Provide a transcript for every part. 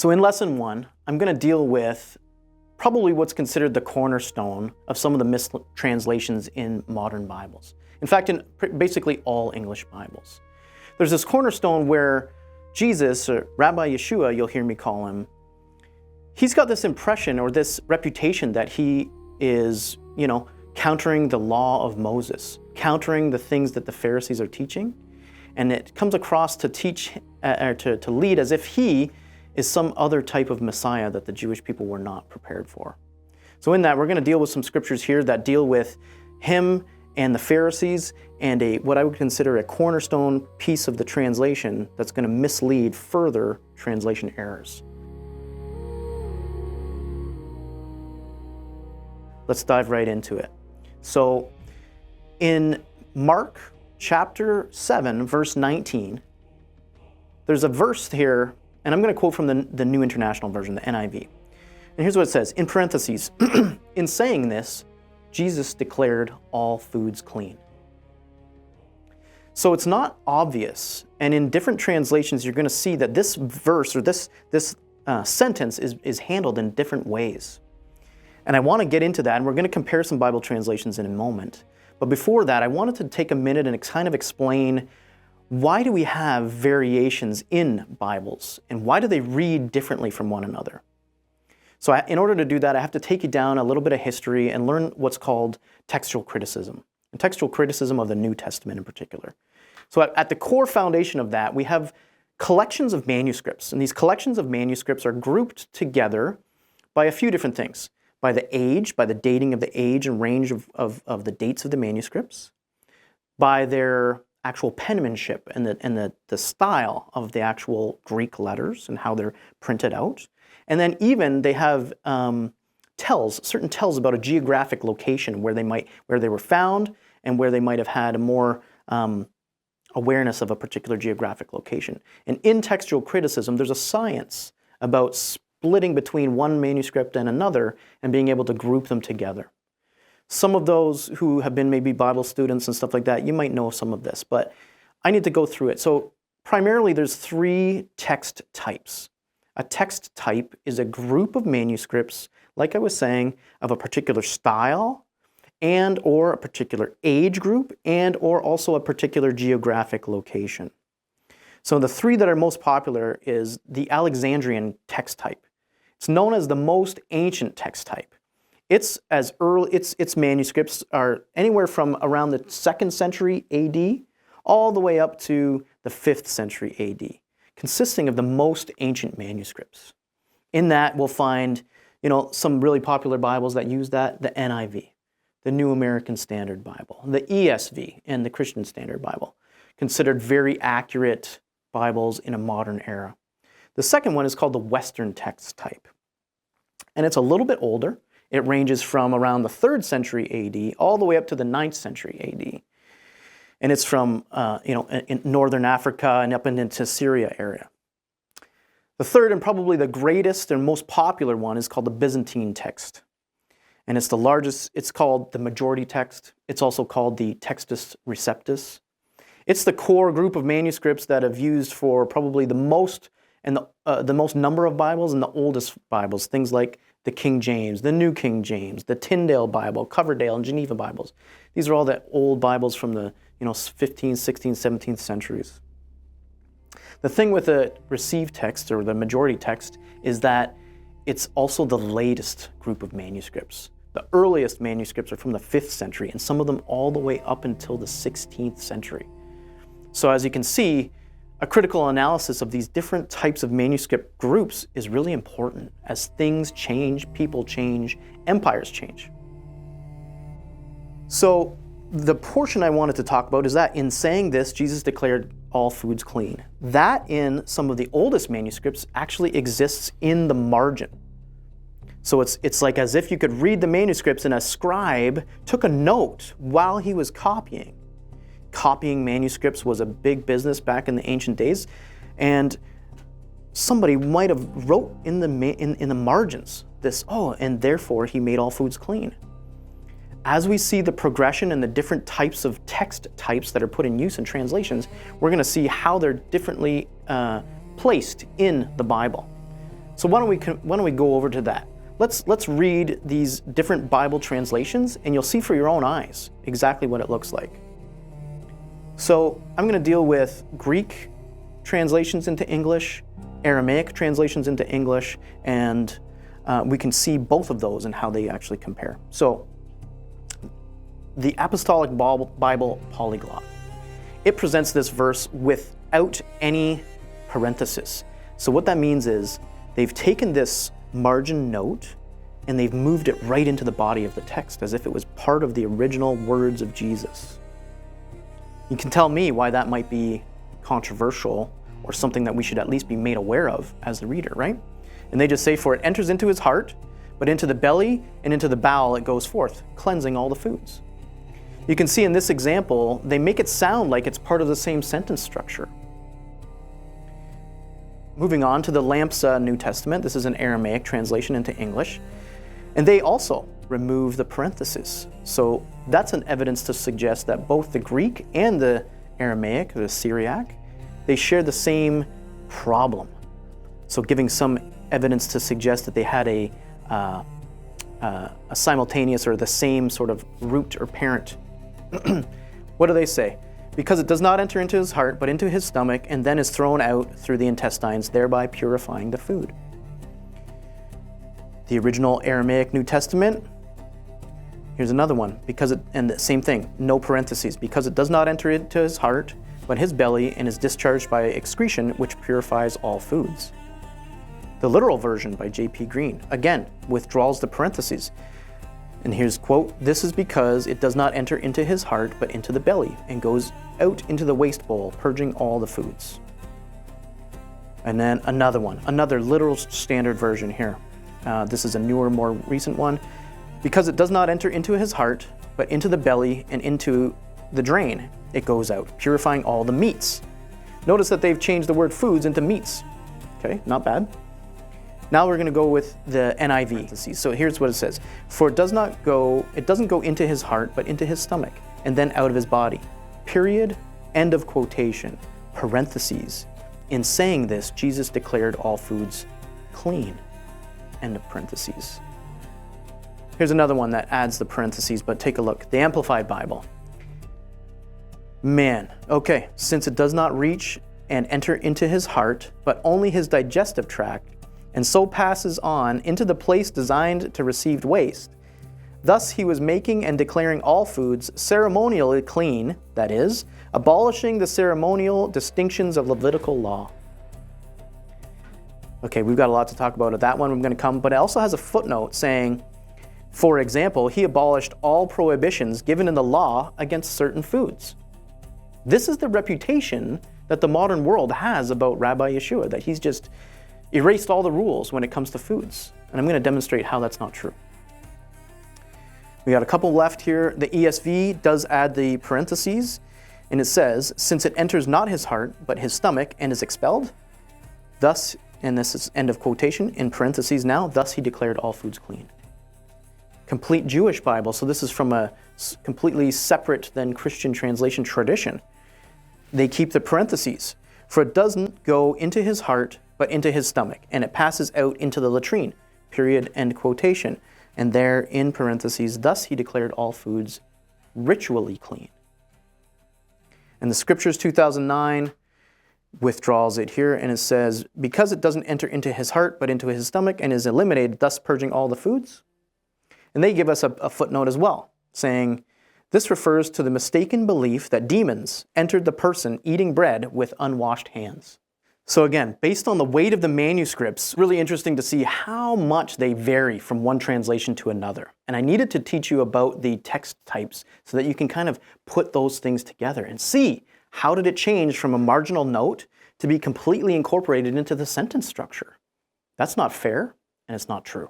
So in lesson 1, I'm going to deal with probably what's considered the cornerstone of some of the mistranslations in modern Bibles. In fact, in basically all English Bibles. There's this cornerstone where Jesus, or Rabbi Yeshua, you'll hear me call him, he's got this impression or this reputation that he is, countering the law of Moses, countering the things that the Pharisees are teaching. And it comes across to teach, or to lead as if he is some other type of Messiah that the Jewish people were not prepared for. So in that, we're going to deal with some scriptures here that deal with him and the Pharisees and what I would consider a cornerstone piece of the translation that's going to mislead further translation errors. Let's dive right into it. So in Mark chapter 7, verse 19, there's a verse here, and I'm going to quote from the New International Version, the NIV. And here's what it says, in parentheses, in saying this, Jesus declared all foods clean. So it's not obvious, and in different translations you're going to see that this verse or this sentence is handled in different ways. And I want to get into that, and we're going to compare some Bible translations in a moment. But before that, I wanted to take a minute and kind of explain why do we have variations in Bibles, and why do they read differently from one another? So in order to do that, I have to take you down a little bit of history and learn what's called textual criticism, and textual criticism of the New Testament in particular. So at the core foundation of that, we have collections of manuscripts, and these collections of manuscripts are grouped together by a few different things. By the age, by the dating of the age and range of the dates of the manuscripts, by their actual penmanship and the style of the actual Greek letters and how they're printed out. And then even they have certain tells about a geographic location where they were found and where they might have had a more awareness of a particular geographic location. And in textual criticism, there's a science about splitting between one manuscript and another and being able to group them together. Some of those who have been maybe Bible students and stuff like that, you might know some of this, but I need to go through it. So primarily there's 3 text types. A text type is a group of manuscripts, like I was saying, of a particular style and or a particular age group and or also a particular geographic location. So the 3 that are most popular is the Alexandrian text type. It's known as the most ancient text type. Its manuscripts are anywhere from around the 2nd century AD all the way up to the 5th century AD, consisting of the most ancient manuscripts. In that, we'll find, some really popular Bibles that use that, the NIV, the New American Standard Bible, the ESV, and the Christian Standard Bible, considered very accurate Bibles in a modern era. The second one is called the Western text type. And it's a little bit older. It ranges from around the 3rd century AD all the way up to the 9th century AD. And it's from, in northern Africa and up into Syria area. The third and probably the greatest and most popular one is called the Byzantine text. And it's the largest, it's called the majority text. It's also called the Textus Receptus. It's the core group of manuscripts that have used for probably the most and the most number of Bibles and the oldest Bibles, things like the King James, the New King James, the Tyndale Bible, Coverdale, and Geneva Bibles. These are all the old Bibles from the 15th, 16th, 17th centuries. The thing with the received text or the majority text is that it's also the latest group of manuscripts. The earliest manuscripts are from the 5th century, and some of them all the way up until the 16th century. So as you can see, a critical analysis of these different types of manuscript groups is really important as things change, people change, empires change. So the portion I wanted to talk about is that in saying this, Jesus declared all foods clean. That in some of the oldest manuscripts actually exists in the margin. So it's like as if you could read the manuscripts and a scribe took a note while he was copying. Copying manuscripts was a big business back in the ancient days, and somebody might have wrote in the margins this, and therefore he made all foods clean. As we see the progression and the different types of text types that are put in use in translations, we're going to see how they're differently placed in the Bible. So why don't we go over to that? Let's read these different Bible translations, and you'll see for your own eyes exactly what it looks like. So I'm going to deal with Greek translations into English, Aramaic translations into English, and we can see both of those and how they actually compare. So the Apostolic Bible Polyglot, it presents this verse without any parenthesis. So what that means is they've taken this margin note and they've moved it right into the body of the text as if it was part of the original words of Jesus. You can tell me why that might be controversial or something that we should at least be made aware of as the reader, right? And they just say, for it enters into his heart, but into the belly and into the bowel it goes forth, cleansing all the foods. You can see in this example, they make it sound like it's part of the same sentence structure. Moving on to the Lamsa New Testament, this is an Aramaic translation into English, and they also remove the parentheses. So that's an evidence to suggest that both the Greek and the Aramaic, the Syriac, they share the same problem. So giving some evidence to suggest that they had a simultaneous or the same sort of root or parent. What do they say? Because it does not enter into his heart, but into his stomach, and then is thrown out through the intestines, thereby purifying the food. The original Aramaic New Testament, here's another one, and the same thing, no parentheses, because it does not enter into his heart, but his belly, and is discharged by excretion, which purifies all foods. The literal version by J.P. Green, again, withdraws the parentheses. And here's quote, this is because it does not enter into his heart, but into the belly, and goes out into the waste bowl, purging all the foods. And then another one, another literal standard version here. This is a newer, more recent one. Because it does not enter into his heart, but into the belly and into the drain, it goes out, purifying all the meats. Notice that they've changed the word foods into meats. Okay, not bad. Now we're going to go with the NIV. So here's what it says. For it doesn't go into his heart, but into his stomach, and then out of his body. Period. End of quotation. Parentheses. In saying this, Jesus declared all foods clean. End of parentheses. Here's another one that adds the parentheses, but take a look. The Amplified Bible. Man, okay, since it does not reach and enter into his heart, but only his digestive tract, and so passes on into the place designed to receive waste. Thus he was making and declaring all foods ceremonially clean, that is, abolishing the ceremonial distinctions of Levitical law. Okay, we've got a lot to talk about at that one. We're going to come, but it also has a footnote saying, for example, he abolished all prohibitions given in the law against certain foods. This is the reputation that the modern world has about Rabbi Yeshua, that he's just erased all the rules when it comes to foods. And I'm going to demonstrate how that's not true. We got a couple left here. The ESV does add the parentheses, and it says, since it enters not his heart, but his stomach, and is expelled, thus, and this is end of quotation, in parentheses now, thus he declared all foods clean. Complete Jewish Bible, so this is from a completely separate than Christian translation tradition. They keep the parentheses. For it doesn't go into his heart, but into his stomach, and it passes out into the latrine, period, end quotation. And there, in parentheses, thus he declared all foods ritually clean. And the Scriptures 2009 withdraws it here, and it says, because it doesn't enter into his heart, but into his stomach, and is eliminated, thus purging all the foods. And they give us a footnote as well, saying, this refers to the mistaken belief that demons entered the person eating bread with unwashed hands. So again, based on the weight of the manuscripts, really interesting to see how much they vary from one translation to another. And I needed to teach you about the text types so that you can kind of put those things together and see how did it change from a marginal note to be completely incorporated into the sentence structure. That's not fair, and it's not true.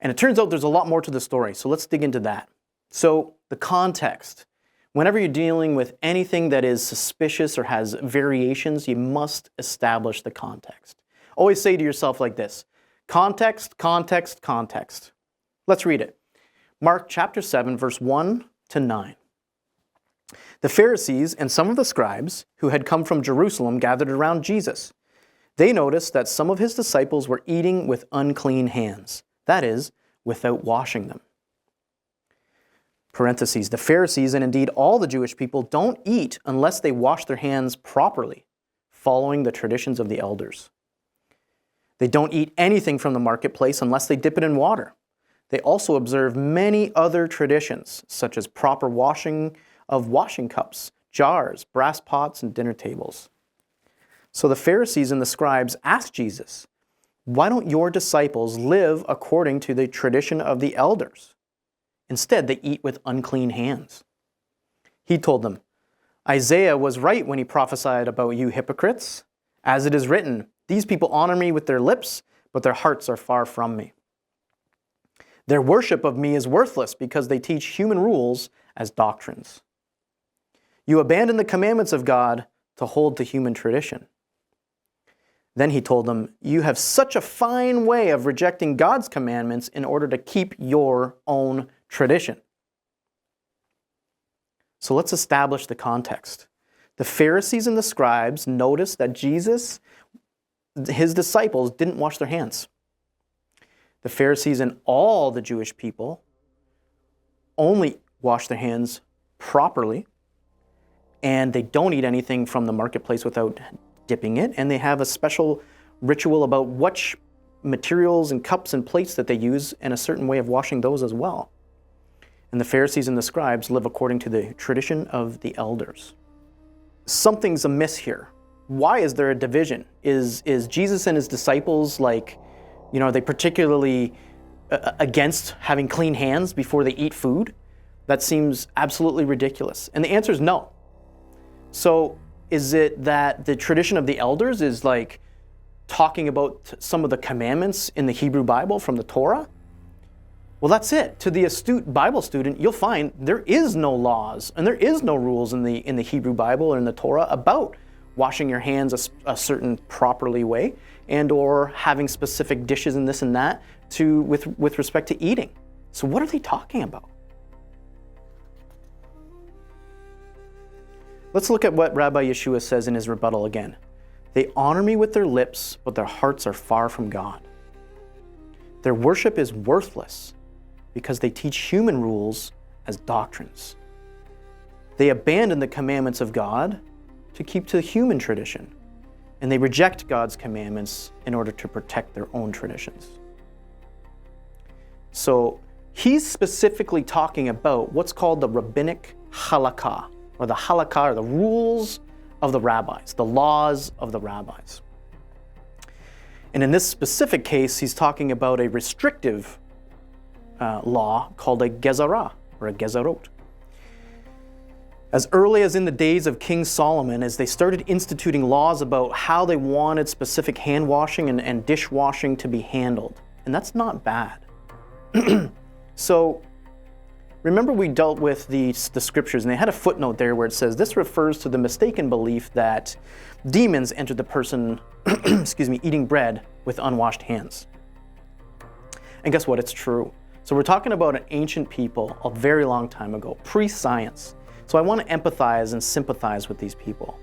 And it turns out there's a lot more to the story, so let's dig into that. So the context. Whenever you're dealing with anything that is suspicious or has variations, you must establish the context. Always say to yourself like this, context, context, context. Let's read it. Mark chapter 7, verse 1 to 9. The Pharisees and some of the scribes who had come from Jerusalem gathered around Jesus. They noticed that some of his disciples were eating with unclean hands, that is, without washing them. Parentheses, the Pharisees and indeed all the Jewish people don't eat unless they wash their hands properly, following the traditions of the elders. They don't eat anything from the marketplace unless they dip it in water. They also observe many other traditions, such as proper washing of washing cups, jars, brass pots, and dinner tables. So the Pharisees and the scribes asked Jesus, "Why don't your disciples live according to the tradition of the elders? Instead, they eat with unclean hands." He told them, "Isaiah was right when he prophesied about you hypocrites. As it is written, these people honor me with their lips, but their hearts are far from me. Their worship of me is worthless because they teach human rules as doctrines. You abandon the commandments of God to hold to human tradition." Then he told them, "You have such a fine way of rejecting God's commandments in order to keep your own tradition." So let's establish the context. The Pharisees and the scribes noticed that Jesus, his disciples, didn't wash their hands. The Pharisees and all the Jewish people only wash their hands properly, and they don't eat anything from the marketplace without dipping it, and they have a special ritual about which materials and cups and plates that they use and a certain way of washing those as well. And the Pharisees and the scribes live according to the tradition of the elders. Something's amiss here. Why is there a division? Is Jesus and his disciples are they particularly against having clean hands before they eat food? That seems absolutely ridiculous. And the answer is no. So is it that the tradition of the elders is like talking about some of the commandments in the Hebrew Bible from the Torah? Well, that's it. To the astute Bible student, you'll find there is no laws and there is no rules in the Hebrew Bible or in the Torah about washing your hands a certain properly way and or having specific dishes and this and that with respect to eating. So what are they talking about? Let's look at what Rabbi Yeshua says in his rebuttal again. They honor me with their lips, but their hearts are far from God. Their worship is worthless because they teach human rules as doctrines. They abandon the commandments of God to keep to human tradition, and they reject God's commandments in order to protect their own traditions. So he's specifically talking about what's called the rabbinic halakha, or the halakha, or the rules of the rabbis, the laws of the rabbis. And in this specific case, he's talking about a restrictive law called a gezerah, or a gezerot. As early as in the days of King Solomon, as they started instituting laws about how they wanted specific hand washing and dishwashing to be handled. And that's not bad. So, remember we dealt with the scriptures, and they had a footnote there where it says, this refers to the mistaken belief that demons entered the person, eating bread with unwashed hands. And guess what? It's true. So we're talking about an ancient people a very long time ago, pre-science. So I want to empathize and sympathize with these people.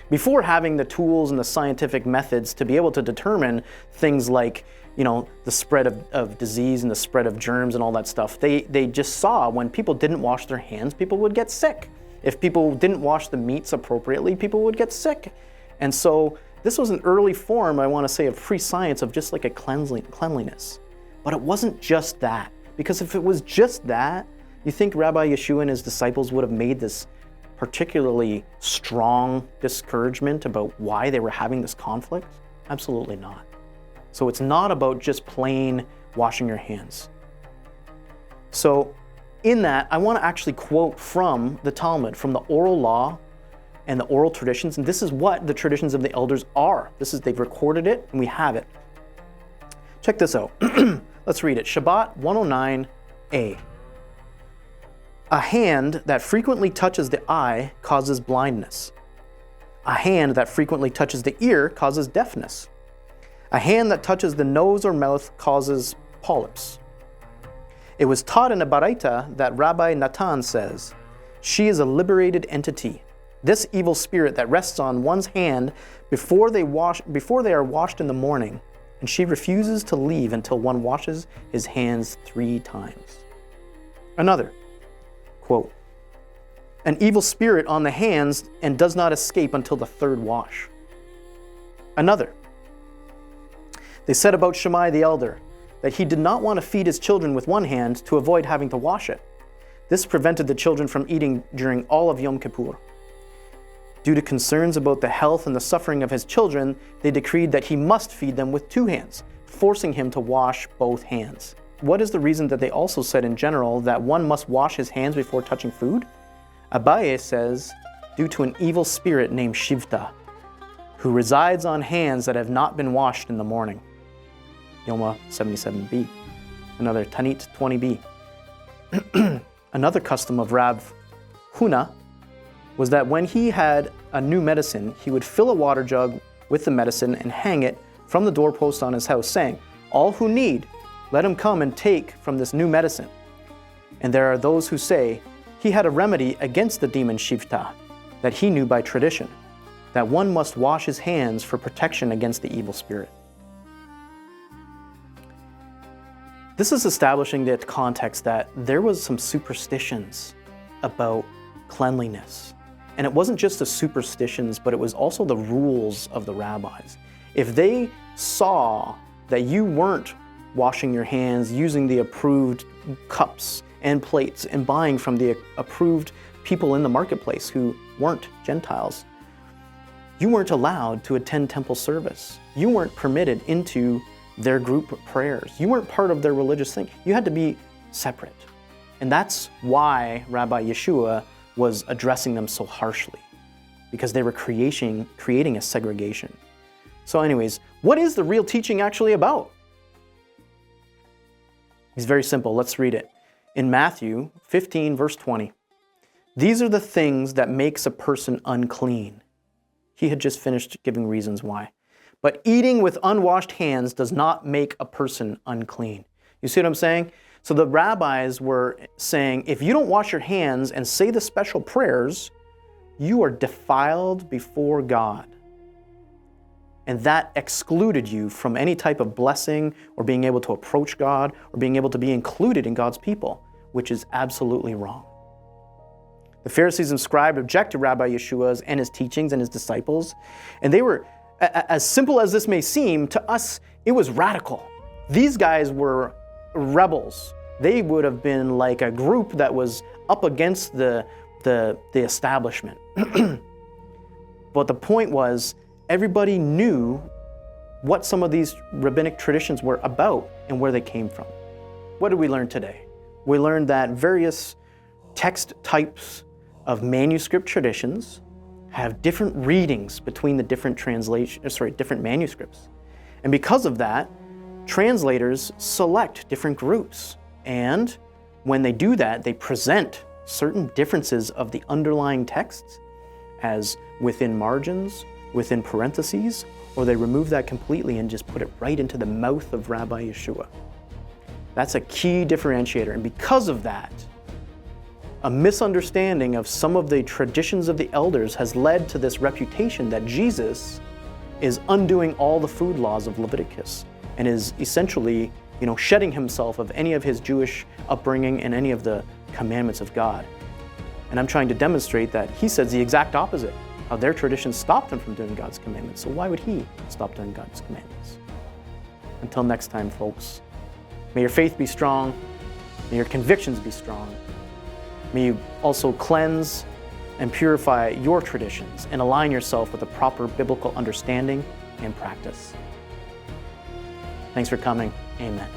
Before having the tools and the scientific methods to be able to determine things like, the spread of disease and the spread of germs and all that stuff, they just saw when people didn't wash their hands, people would get sick. If people didn't wash the meats appropriately, people would get sick. And so this was an early form, I want to say, of pre-science, of just like a cleanliness. But it wasn't just that. Because if it was just that, you think Rabbi Yeshua and his disciples would have made this particularly strong discouragement about why they were having this conflict? Absolutely not. So it's not about just plain washing your hands. So in that, I want to actually quote from the Talmud, from the oral law and the oral traditions, and this is what the traditions of the elders are. They've recorded it, and we have it. Check this out. Let's read it. Shabbat 109a. A hand that frequently touches the eye causes blindness. A hand that frequently touches the ear causes deafness. A hand that touches the nose or mouth causes polyps. It was taught in a baraita that Rabbi Natan says, she is a liberated entity. This evil spirit that rests on one's hand before they are washed in the morning, and she refuses to leave until one washes his hands 3 times. Another, quote, an evil spirit on the hands and does not escape until the 3rd wash. Another, they said about Shammai the elder that he did not want to feed his children with one hand to avoid having to wash it. This prevented the children from eating during all of Yom Kippur. Due to concerns about the health and the suffering of his children, they decreed that he must feed them with 2 hands, forcing him to wash both hands. What is the reason that they also said in general that one must wash his hands before touching food? Abaye says, due to an evil spirit named Shivta, who resides on hands that have not been washed in the morning. Yoma 77b. Another Tanit 20b. Another custom of Rav Huna was that when he had a new medicine, he would fill a water jug with the medicine and hang it from the doorpost on his house, saying, all who need, let him come and take from this new medicine. And there are those who say, he had a remedy against the demon Shivta that he knew by tradition, that one must wash his hands for protection against the evil spirit. This is establishing the context that there was some superstitions about cleanliness. And it wasn't just the superstitions, but it was also the rules of the rabbis. If they saw that you weren't washing your hands, using the approved cups and plates, and buying from the approved people in the marketplace who weren't Gentiles, you weren't allowed to attend temple service. You weren't permitted into their group prayers. You weren't part of their religious thing. You had to be separate. And that's why Rabbi Yeshua was addressing them so harshly, because they were creating a segregation. So anyways, what is the real teaching actually about? It's very simple. Let's read it. In Matthew 15, verse 20, these are the things that makes a person unclean. He had just finished giving reasons why. But eating with unwashed hands does not make a person unclean. You see what I'm saying? So the rabbis were saying, if you don't wash your hands and say the special prayers, you are defiled before God. And that excluded you from any type of blessing or being able to approach God or being able to be included in God's people, which is absolutely wrong. The Pharisees and scribes objected to Rabbi Yeshua's and his teachings and his disciples, and they were, as simple as this may seem, to us, it was radical. These guys were rebels. They would have been like a group that was up against the establishment. But the point was, everybody knew what some of these rabbinic traditions were about and where they came from. What did we learn today? We learned that various text types of manuscript traditions have different readings between the different different manuscripts. And because of that, translators select different groups. And when they do that, they present certain differences of the underlying texts as within margins, within parentheses, or they remove that completely and just put it right into the mouth of Rabbi Yeshua. That's a key differentiator. And because of that, a misunderstanding of some of the traditions of the elders has led to this reputation that Jesus is undoing all the food laws of Leviticus and is essentially, shedding himself of any of his Jewish upbringing and any of the commandments of God. And I'm trying to demonstrate that he says the exact opposite, how their traditions stopped him from doing God's commandments. So why would he stop doing God's commandments? Until next time, folks, may your faith be strong, may your convictions be strong, may you also cleanse and purify your traditions and align yourself with a proper biblical understanding and practice. Thanks for coming. Amen.